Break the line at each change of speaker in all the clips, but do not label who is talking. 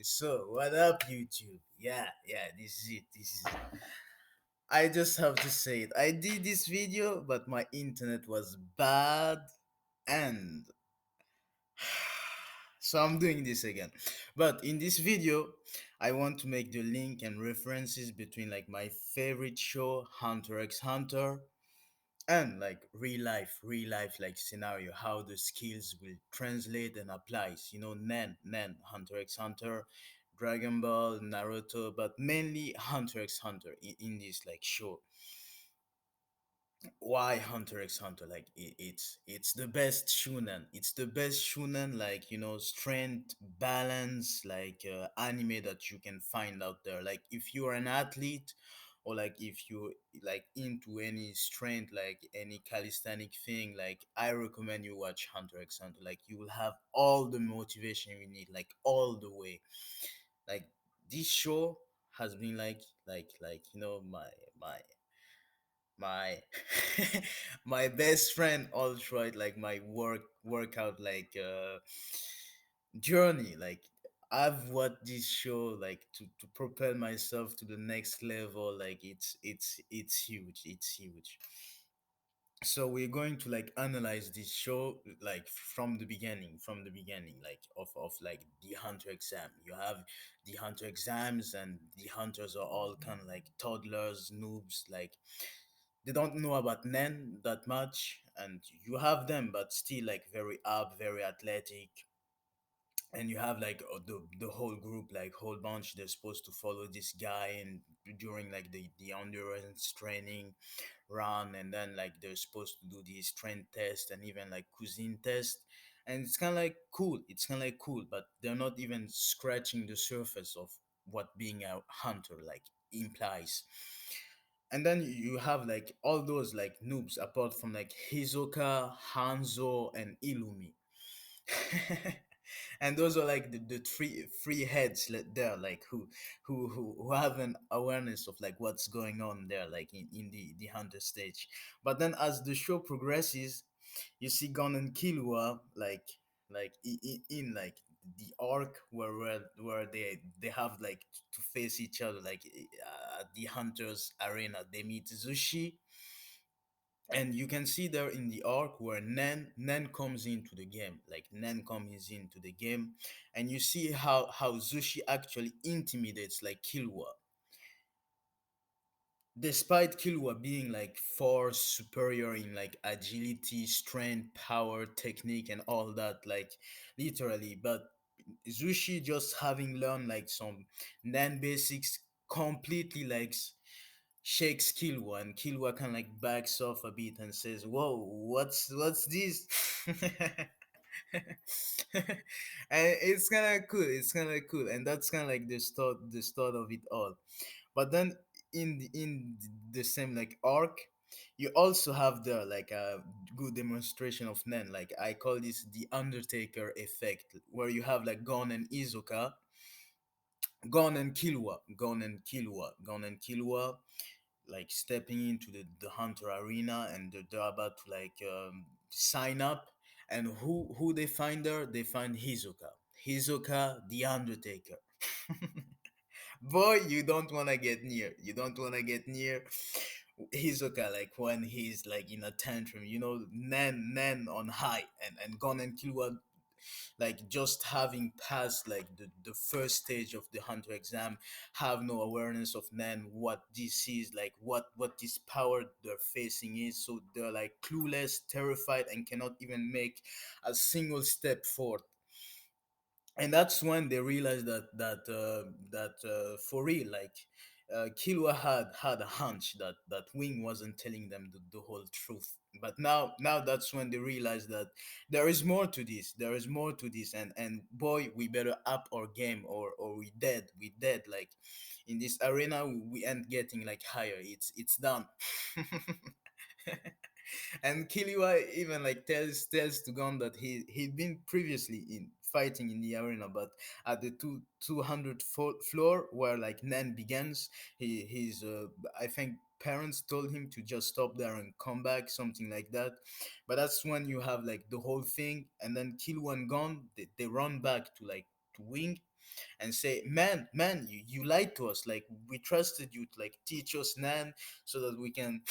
So, what up, YouTube? Yeah, this is it. This is it. I just have to say it. I did this video, but my internet was bad, and so I'm doing this again. But in this video, I want to make the link and references between like my favorite show, Hunter x Hunter, and like real life like scenario, how the skills will translate and applies. Nen, Hunter x Hunter, Dragon Ball, Naruto, but mainly Hunter x Hunter in this like show. Why Hunter x Hunter? Like it's the best shunen. It's the best shunen, like strength, balance, like anime that you can find out there. Like if you are an athlete, or like if you like into any strength, like any calisthenic thing, like I recommend you watch Hunter x Hunter. Like you will have all the motivation you need, like all the way. Like this show has been like my my my best friend all throughout like my workout like journey. Like I've watched this show like to propel myself to the next level. Like it's huge, it's huge. So we're going to like analyze this show like from the beginning, like of like the hunter exam. You have the hunter exams, and the hunters are all kind of like toddlers, noobs. Like they don't know about Nen that much, and you have them, but still like very up, very athletic. And you have like the whole group, like whole bunch. They're supposed to follow this guy and during like the endurance training run, and then like they're supposed to do these strength test and even like cuisine test. And it's kind of like cool. It's kind of like cool, but they're not even scratching the surface of what being a hunter like implies. And then you have like all those like noobs, apart from like Hisoka, Hanzo, and Illumi. And those are like the three heads there, like who have an awareness of like what's going on there, like in the hunter stage. But then as the show progresses, you see Gon and Killua like in like the arc where they have like to face each other, like at the hunters arena. They meet Zushi, and you can see there in the arc where Nen comes into the game. Like Nen comes into the game, and you see how Zushi actually intimidates like Killua, despite Killua being like far superior in like agility, strength, power, technique, and all that, like literally. But Zushi, just having learned like some Nen basics, completely like shakes Killua, and Killua kind of like backs off a bit and says, "Whoa, what's this?" And it's kind of cool. It's kind of cool, and that's kind of like the start of it all. But then in the same like arc, you also have the like a good demonstration of Nen. Like I call this the Undertaker effect, where you have like Gon and Izuka, Gon and Killua, like stepping into the hunter arena, and they're about to like sign up. And who they find there? They find Hisoka the Undertaker. Boy, you don't want to get near, you don't want to get near Hisoka, like when he's like in a tantrum, Nan on high, and Gon and Killua like just having passed like the first stage of the hunter exam, have no awareness of Nan, what this is, like what this power they're facing is. So they're like clueless, terrified, and cannot even make a single step forward. And that's when they realized that for real, like Killua had a hunch that Wing wasn't telling them the whole truth. But now that's when they realized that there is more to this. There is more to this, and boy, we better up our game, or we dead. We dead. Like in this arena, we ain't getting like higher. It's done. And Killua even like tells to Gon that he'd been previously in fighting in the arena, but at the 200 floor where like Nen begins, his I think parents told him to just stop there and come back, something like that. But that's when you have like the whole thing, and then Killua and Gon, they run back to like to Wing and say, man, you lied to us. Like we trusted you to like teach us Nan so that we can.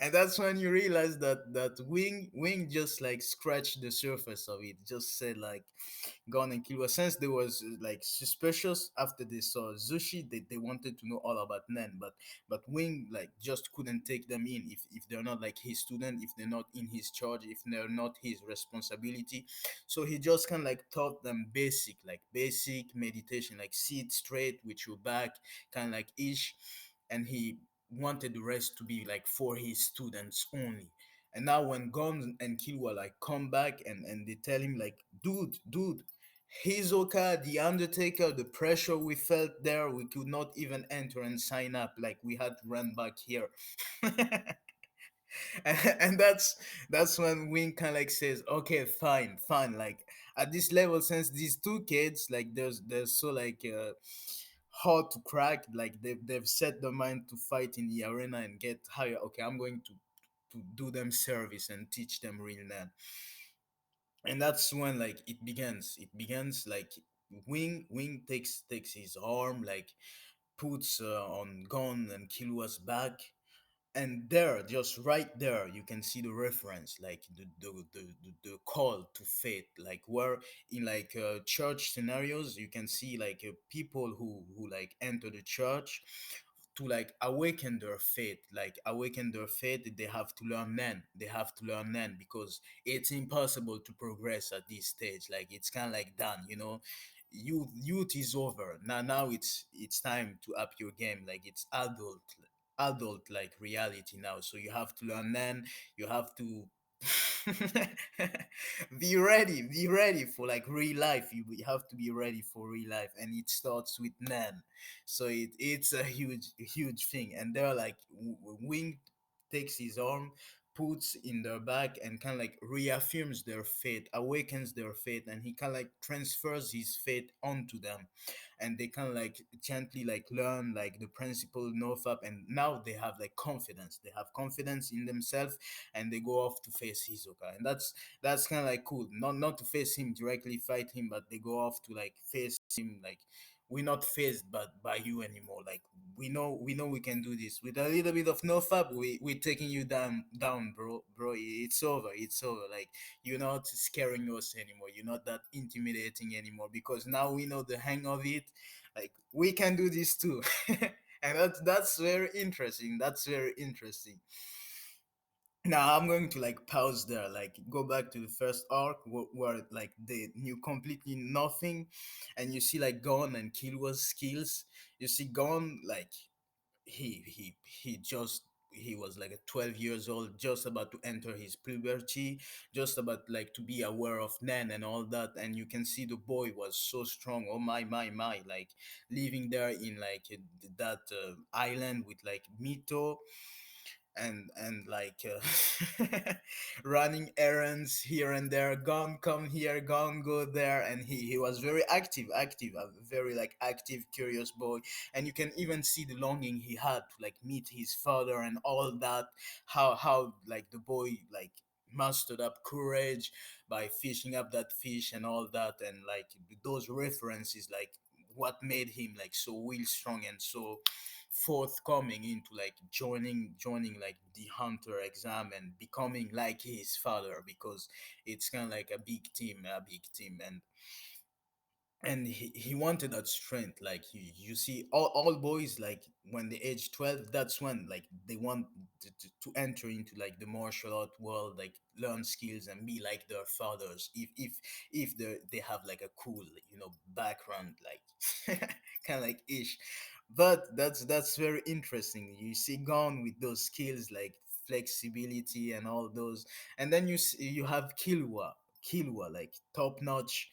And that's when you realize that Wing just like scratched the surface of it, just said like gone and killed. Since they was like suspicious after they saw Zushi, they wanted to know all about Nen, but Wing like just couldn't take them in if they're not like his student, if they're not in his charge, if they're not his responsibility. So he just kind of like taught them basic meditation, like sit straight with your back, kind of like ish, and he wanted the rest to be like for his students only. And now when Gon and Killua like come back and they tell him like, dude, Hisoka, the Undertaker, the pressure we felt there, we could not even enter and sign up. Like we had to run back here. And that's when Wing kind of like says, okay, fine. Like at this level, since these two kids like there's so like hard to crack, like they've set their mind to fight in the arena and get higher. Okay, I'm going to do them service and teach them real land. And that's when like it begins like Wing takes his arm, like puts on Gon and Killua's back, and there, just right there, you can see the reference, like the call to faith, like where in like church scenarios you can see like people who like enter the church to like awaken their faith. They have to learn Nen, because it's impossible to progress at this stage. Like it's kind of like done, youth is over now. It's time to up your game. Like it's adult like reality now, so you have to learn Nen. You have to be ready for like real life. You have to be ready for real life, and it starts with Nen. So it's a huge thing. And they're like Wing takes his arm, puts in their back, and kind of like reaffirms their faith, awakens their faith, and he kind of like transfers his faith onto them. And they kind of like gently like learn like the principle nofap, and now they have confidence in themselves, and they go off to face Hisoka. And that's kind of like cool, not to face him directly, fight him, but they go off to like face him, like we're not faced but by you anymore. Like we know we can do this with a little bit of nofap. We're taking you down, bro. It's over. Like you're not scaring us anymore. You're not that intimidating anymore, because now we know the hang of it. Like we can do this too. And that's very interesting. That's very interesting. Now I'm going to like pause there, like go back to the first arc where like they knew completely nothing, and you see like Gon and Killua's skills. You see Gon like he was like a 12 years old, just about to enter his puberty, just about like to be aware of Nen and all that. And you can see the boy was so strong. Oh my, like living there in like that island with like Mito, and like running errands here and there, gone come here, gone go there. And he was very active, a very like active, curious boy. And you can even see the longing he had to like meet his father and all that. How like the boy like mastered up courage by fishing up that fish and all that. And like those references, like what made him like so will strong and so forthcoming into like joining like the hunter exam and becoming like his father, because it's kind of like a big team. And he wanted that strength. Like you see all boys like when they age 12, that's when like they want to enter into like the martial art world, like learn skills and be like their fathers, if they have like a cool background, like kind of like ish. But that's very interesting. You see Gone with those skills like flexibility and all those. And then you have Killua, like top notch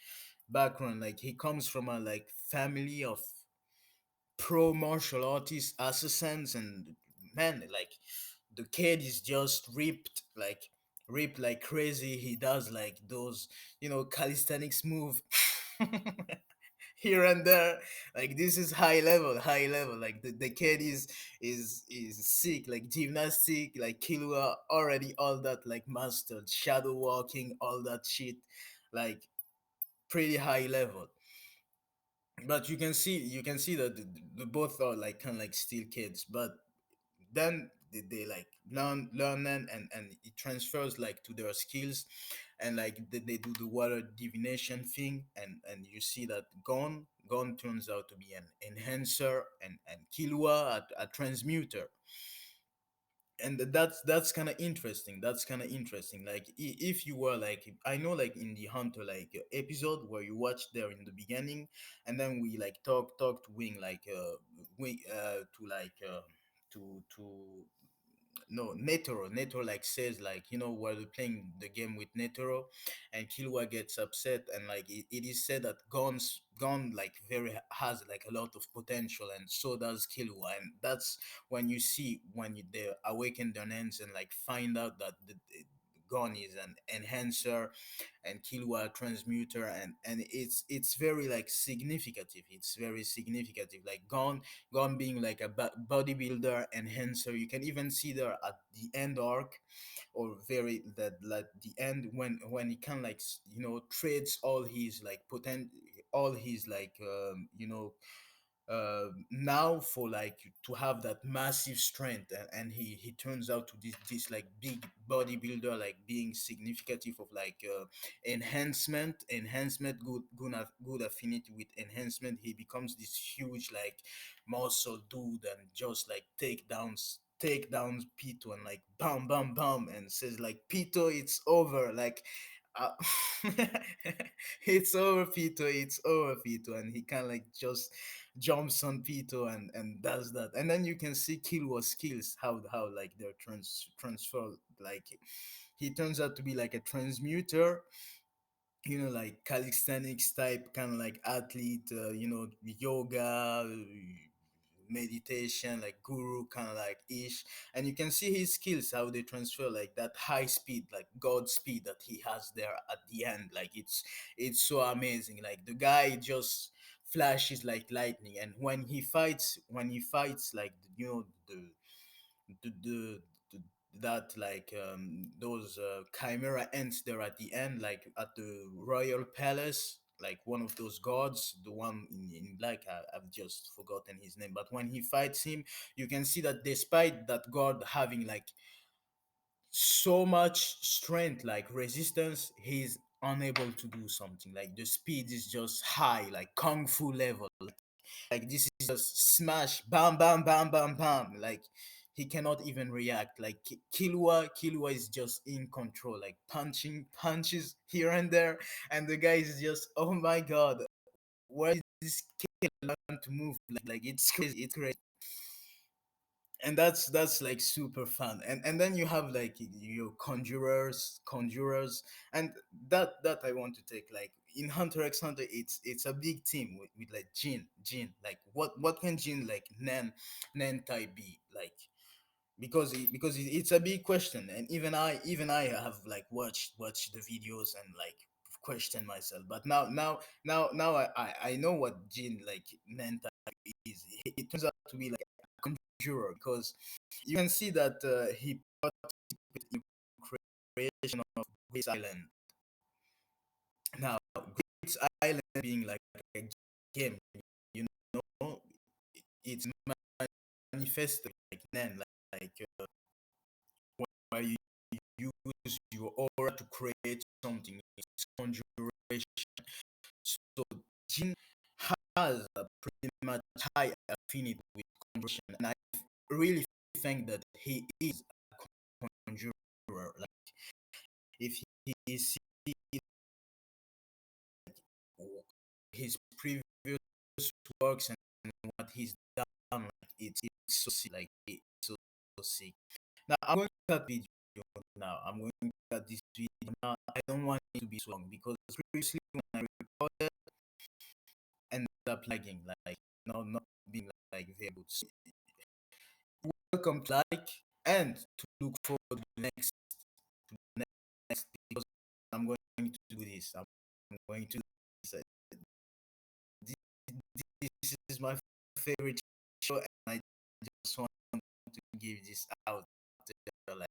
background. Like he comes from a like family of pro martial artist assassins, and man, like the kid is just ripped like crazy. He does like those, calisthenics move here and there. Like this is high level. Like the kid is sick, like gymnastic, like killua already, all that like mastered, shadow walking, all that shit, like pretty high level. But you can see that the both are like kind of like still kids, but then they like learn and it transfers like to their skills, and like they do the water divination thing, and you see that Gon turns out to be an enhancer, and Killua a transmuter. And that's kind of interesting. That's kind of interesting. Like if you were like, I know, like in the Hunter like episode where you watched there in the beginning, and then we like talk to Wing, like Wing to like to no, Netoro like says, like, while they're playing the game with Netoro, and Killua gets upset, and like it is said that Gon like very has like a lot of potential, and so does Killua. And that's when you see when they awaken their hands and like find out that the Gon is an enhancer and Killua transmuter, and it's very like significant. It's very significant, like Gon being like a bodybuilder enhancer. You can even see there at the end arc, or very that like the end, when he can like trades all his like all his like now for like to have that massive strength, and he turns out to this like big bodybuilder, like being significant of like enhancement, good affinity with enhancement. He becomes this huge like muscle dude, and just like take downs Pito, and like bam bam bam, and says like, Pito, it's over, like uh, it's over, Pito, it's over, Pito. And he kind of like just jumps on Pito, and does that. And then you can see Killua's skills, how like they're transfer, like he turns out to be like a transmuter, like calisthenics type, kind of like athlete, yoga, meditation, like guru, kind of like ish. And you can see his skills, how they transfer, like that high speed, like god speed that he has there at the end. Like it's so amazing. Like the guy just flashes like lightning, and when he fights like the that like those chimera ants there at the end, like at the royal palace, like one of those gods, the one in black. I've just forgotten his name, but when he fights him, you can see that despite that god having like so much strength, like resistance, he's unable to do something. Like the speed is just high, like kung fu level. Like this is just smash, bam, bam, bam, bam, bam. Like he cannot even react. Like Killua is just in control, like punching punches here and there, and the guy is just, oh my god, where is this kid learn to move? Like it's crazy, it's crazy. And that's like super fun. And then you have like your conjurers, and that I want to take, like in Hunter x Hunter, it's a big team with like Jin. Like what can Jin like Nen Tai be like? Because it's a big question, and even I have like watched the videos and like question myself. But now I know what Jin like Nen Tai is. It turns out to be like a conjurer, because you can see that he participated in creation of Great Island. Now, Great Island being like a game, you know, it's manifested like then, like where you use your aura to create something. It's conjuration. So Jin has a pretty much high affinity with conjuration, and I really think that he is a conjurer. Like if he sees his previous works and what he's done, like it's so sick, like it's so sick. Now I'm going to cut video now. I'm going to cut this video now. I don't want it to be so long, because previously when I recorded, ended up lagging, like no being like very good. So, welcome to like and to look forward to the next because I'm going to do this. I'm going to do this. This, this is my favorite show, and I just want to give this out. Like